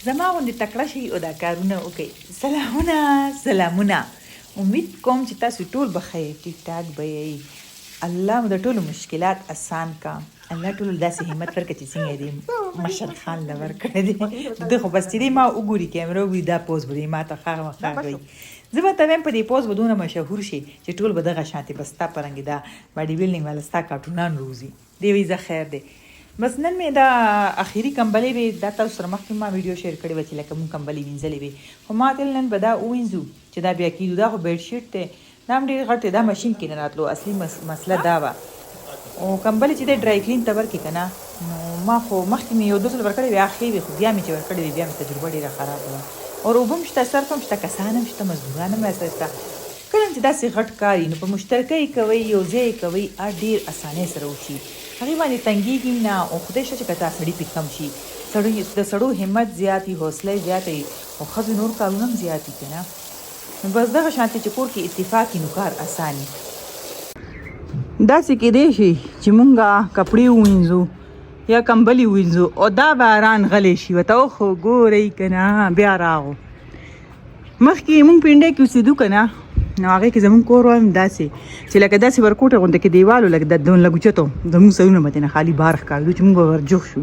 زما غوندې تکړه شي او دا کارونه وکړي. سلامونه. امید کوم چې تاسو ټول بخیر ټیک ټاک به یې. الله مو د ټولو مشکلات آسان کا. الله ټول داسې همت ورکړي چې څنګه دې مشر خان له ورکړی دی. د خو بس چې ما وګوري کیمرا وي دا پوز به ما ته خاغوي. زه به ته وایم په دې پوز به دونه مشهور شي چې ټول به دغه شانتې به ستا په رنګ دا باډي بلډینګ والا ستا کارټونان روزي. دی وایي زه خیر دی. بس نن مې دا اخري کمبلې وې دا تاسو سره مخکې ما ویډیو شیر کړې وه چې لکه مونږ کمبلې وینځلې وې خو ما تل نن به دا ووینځو چې دا بیا کېدو. دا خو بیډ شیټ دی دا هم ډېر غټ دی دا مشین کې نه راتلو. اصلي مسله دا وه او کمبلې چې دی ډرای کلین ته ورکړي که نه نو ما خو مخکې مې یو دوه ځل ورکړې وې هغه ښې وې خو بیا مې چې ورکړې وې بیا مې تجربه ډېره خرابه وه. او اوبه هم شته صرف هم شته کسان هم شته مزدوران هم راسره شته. کله چې داسې غټ کار وي نو په مشترکه یې کوئ یو ځای یې کوئ ډېر اسانۍ سره وشي. هغې باندې تنګېږي نه او خدای شه چې که تا سړي پې کم شي. د سړو همت زیات وي حوصله زیاته وي او ښځو نور کارونه هم زیات وي که نه نو بس دغه شانتې چې کور کې اتفاق وي نو کار اسان وي. داسې کیدی شي چې مونږ کپړې ووینځو یا کمبلې ووینځو او دا باران غلی شي ورته خو ګورئ که نه بیا راغو. مخکې مونږ پنډۍ کې اوسېدو که نه نو هغې کې زمونږ کور وایم داسې چې لکه داسې ورکوټه غونډه کې دیوالو لکه د لږ اوچتو زمونږ سرونه به ترېنه خالي بار ښکارېدو چې مونږ به ورجوخ شو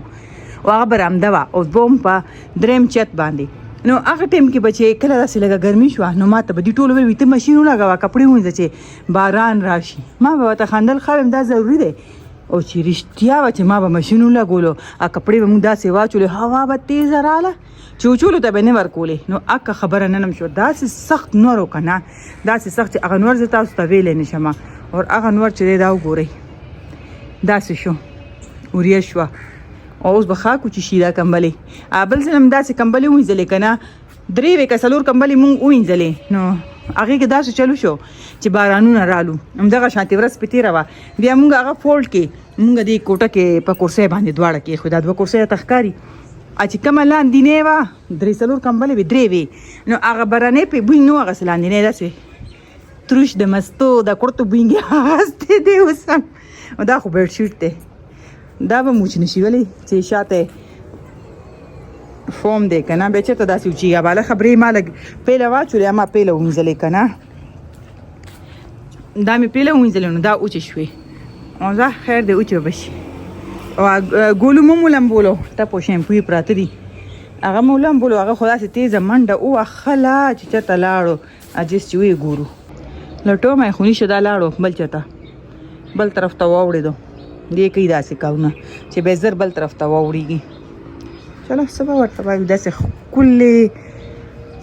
او هغه برآمده وه او به هم په درېیم چت باندې. نو هغه ټایم کې به چې کله داسې لږه ګرمي شوه نو ما ته به دې ټولو ویل ته مشین ولګوه کپړې ووینځه چې باران راشي. ما به ورته خندل ښه ویم دا ضروري دی او چې رښتیا وه چې ما به مشین ولګولو کپړې به مونږ داسې واچولې هوا به تیزه راله چې وچولو ته به نه ورکولې نو اکه خبره ننم شو. داسې سخت نور و که نه داسې سخت چې هغه نور زه تاسو ته ویلی نه شم او هغه نور چې دی دا وګورئ داسې شو وریه شوه او اوس به خاکو چې شي دا کمبلې. بل ځل هم داسې کمبلې ووینځلې که نه 3 وې که 4 کمبلې مونږ ووینځلې نو هغې کې داسې چلو شو چې بارانونه رالو همدغه شانتې ورځ پې تېره وه. بیا مونږ هغه فولډ کې مونږ دې کوټه کې په کرسۍ باندې دواړه کېښو دا 2 کرسۍ ته ښکاري چې کومه لاندینۍ وه 3-4 کمبلې وې 3 وې نو هغه برنۍ پې بوی نه و هغسې لاندینۍ داسې تروش د مستو د کړتو بوینګې اغستی دی اوس هم دا خو بیډ شیټ دی دا به موچ نشي ولی چې شاته فوم دی که نه بیا چېرته داسې وچېږي باله خبرې ما لږ پیله واچولې ما پیله ووینځلې که نه دا مې پیله ووینځلې نو دا اوچې شوې او زه خیر دی اوچې به شي. او ګولو مو لمبولو ټپو شیمپو پراته دي هغه مو لمبولو هغه خو داسې تیزه منډه ووهله چې چېرته لاړو عجیز چې ویې ګورو لټو مې خو نشه دا لاړو بل چېرته بل طرف ته واوړېدو دې کوي داسې کارونه چې بیا زر بل طرف ته واوړېږي. چلو څه به ورته وایو داسې ښکلې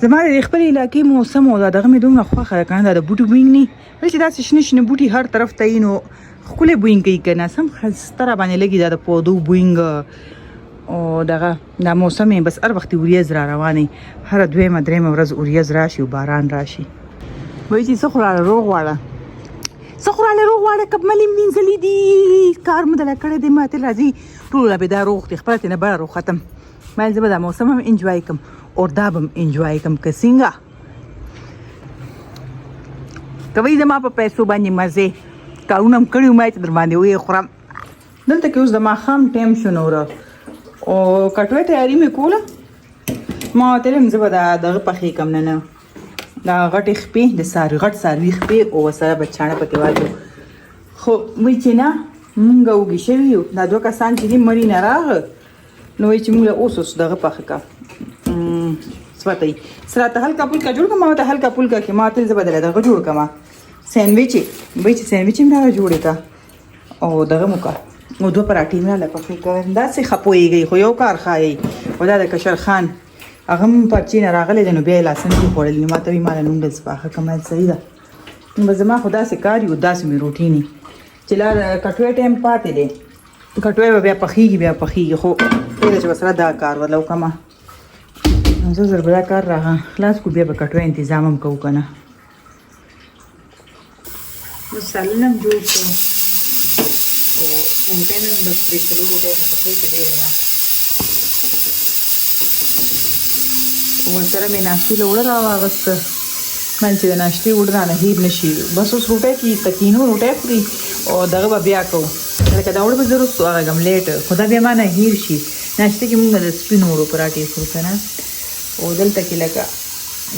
زما د خپل علاقې موسم او دا دغه مې دومره خوښه ده که نه دا د بوټي بوینګ نه ولې چې داسې شنه شنه بوټي هر طرف ته وي نو ښکلی بوینګ کوي که نه سم ښایسته را باندې لګي دا د پودو بوینګ او دغه دا موسم یې بس هر وخت وریځ را روانې هره 2-3 ورځ وریځ راشي او باران راشي. وایي چې څه خوراله روغ واړه کمبلې مې وینځلې دي کار مو دله کړی دی ما تل راځي ټولو لا به دا روغ دی خپله ترېنه بله روغ ختم باید زه به دا موسم هم انجوای کړم او دا به هم انجوای کړم که څنګه کوئ زما په پیسو باندې مزې کارونه هم کړي ما چې در باندې ویې خورم. دلته کې اوس د ماښام ټایم شو نوره او کټوۍ تیاري مې کوله ما ورته ویل زه به دغه پخې کړم نه دا غټې خپې د غټ څاروي خپې او ورسره به چاڼه پکې واچو خو وایي چې نه مونږ وږي شوي یو دا 2 کسان چې دي مړي نه راغه نو وایي چې مونږ اوس دغه پخه کا څه ورته وایي سراته هلکا پلکا جوړ کړه ما ورته هلکا پلکا کې ما تل زه به دله دغه جوړ کړم سینډویچ وایي چې سینډویچ هم راغه جوړې کا او دغه مو کا او 2 پراټې مې راله پخې کړم داسې ښه پوهېږئ خو یو کار ښایي او دا د کشر خان هغه هم پرچې نه راغلی دی نو بیا یې لاسه نه دي خوړلي نو ما ته وایي ما له نوډلز پاخه کړم صحیح ده نو به زما خو داسې کار وي او داسې مې روټیني چې لا کټوۍ ټایم پاتې دی کټوۍ به بیا پخېږي خو پهله چې به سره دا کار وله وکړم زه زر به دا کار راغه خلاص کړو بیا به کټوۍ انتظام هم کوو که نه سالن هم جوړ کړو او روټۍ مې بس پرې کړو روټۍ مې پخې کړې ډېرې نه ورسره مې ناشتې له وړه راواغسته من چې د ناشتې وړه رانه هېر نه شي بس اوس روټۍ کې سکینو روټۍ خوري او دغه به بیا کوو لکه دا وړه به زه رستو هغږم لیټ خو دا بیا ما نه هېر شي ناشته کې مونږ د سپینو وړو پراټې خورو که نه او دلته کې لکه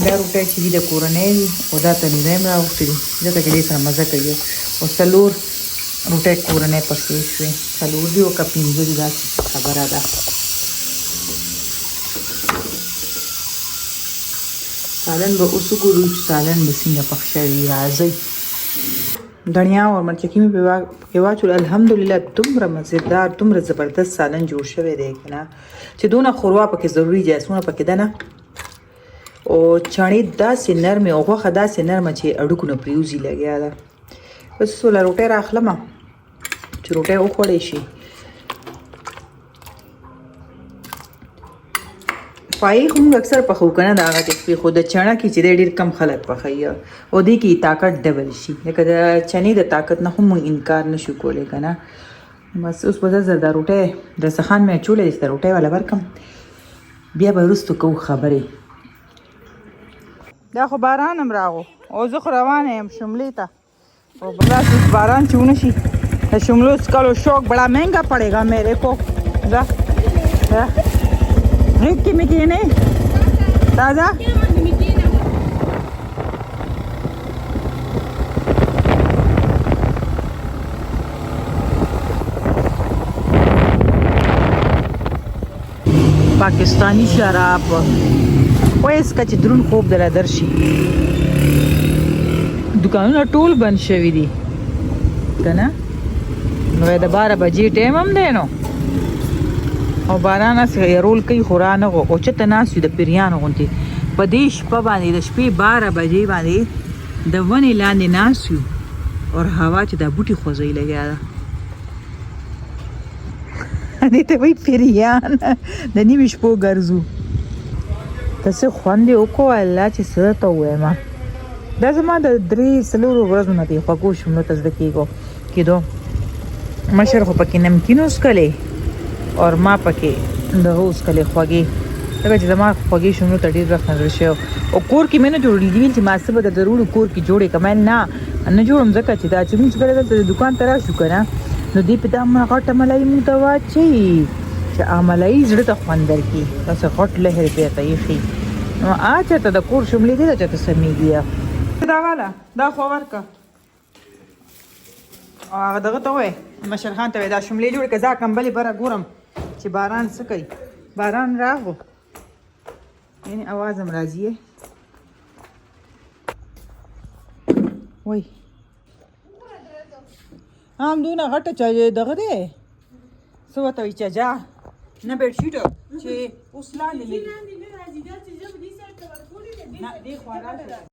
دا روټۍ چې دي د کورنۍ دي او دا تنوره هم راوښتې دي ځکه چې دې سره مزه کوي. او 4 روټۍ کورنۍ پکې شوې، 4 دي او که 5 دي، داسې خبره ده. سالن به اوس وګورو چې سالن به څنګه پخ شوي. راځئ دڼیا او مرچکي مې پکې واچول. الحمدلله دومره مزېدار دومره زبردست سالن جوړ شوی دی که نه چې دونه ښوروا پکې ضروري جاسونه پکې ده نه. او چڼې داسې نرمې او غوښه داسې نرمه چې اډوکو نه پرېوځي لګیا ده. بس سوله روټۍ راخلمه چې روټۍ وخوړی شي. پایې خو موږ اکثر پخو که نه د هغه کې خو د چڼه کې چې دی ډېر کم خلک پخوي او دې کې طاقت ډبل شي. لکه د چنې د طاقت نه هم موږ انکار نه شو کولی که نه. بس اوس به زر دا روټۍ دسترخوان مې اچولی دی چې د روټۍ والا ورکړم، بیا به وروستو کوو خبرې. دا خو باران هم راغو او زه خو روانه یم شملې ته. او بس باران چې ونه شي د شملو څکلو شوق بڑا مہنگا پڑے گا میرے کو. غیب کی مکینے تازہ پاکستانی شراب وایس کا چې درون خوب دره درشي. دکانونه ټول بند شوي دي که نه. نو د 12 بجې ټایم هم دی نو او باران هسې یرول کوي خو رانغو او چته ناست وي د پیریانو غوندې په دې شپه باندې د شپې 12 بجې باندې د ونې لاندې ناست یو او هوا چې دا بوټي خوځوي لګیا ده. دې ته وایي پیریان د نیمې شپو ګرځو. ته څه خوند یې وکړو الله چې څه درته ووایم. دا زما د 3-4 ورځو نه دی خوږو شملو ته زده کېدو. مشر خو پکې نمکین وڅکلی اور ما پکې دغه وڅکلی خوږې، ځکه چې زما خوږې شملو ته ډېر وخت نظر شوی. او کور کې مې نه جوړېدي ویل چې ما څه به درته وروړو کور کې جوړې که نه جوړم، ځکه چې دا چې مونږ کله دلته د دوکان ته راشو که نه نو دې په دا غټه ملایي مونږ ته واچوي چې هغه ملایي زړه ته خوند درکړي. داسې غټ لهر یې پرې ته ایښي. نو چېرته د کور شملې دې ته چېرته سمېږي. دا واله دا خو ورکه او هغه دغه ته ووایه مشر خان ته وایي دا شملې جوړې که زه کمبلې بره ګورم چې باران څه کوي. باران راغو یعنې اواز هم راځي وای هم دونه غټه چا دغه دی څه ورته وایي چجا نه بیډشیټ چې اوس لاندې نه دې خوا راشه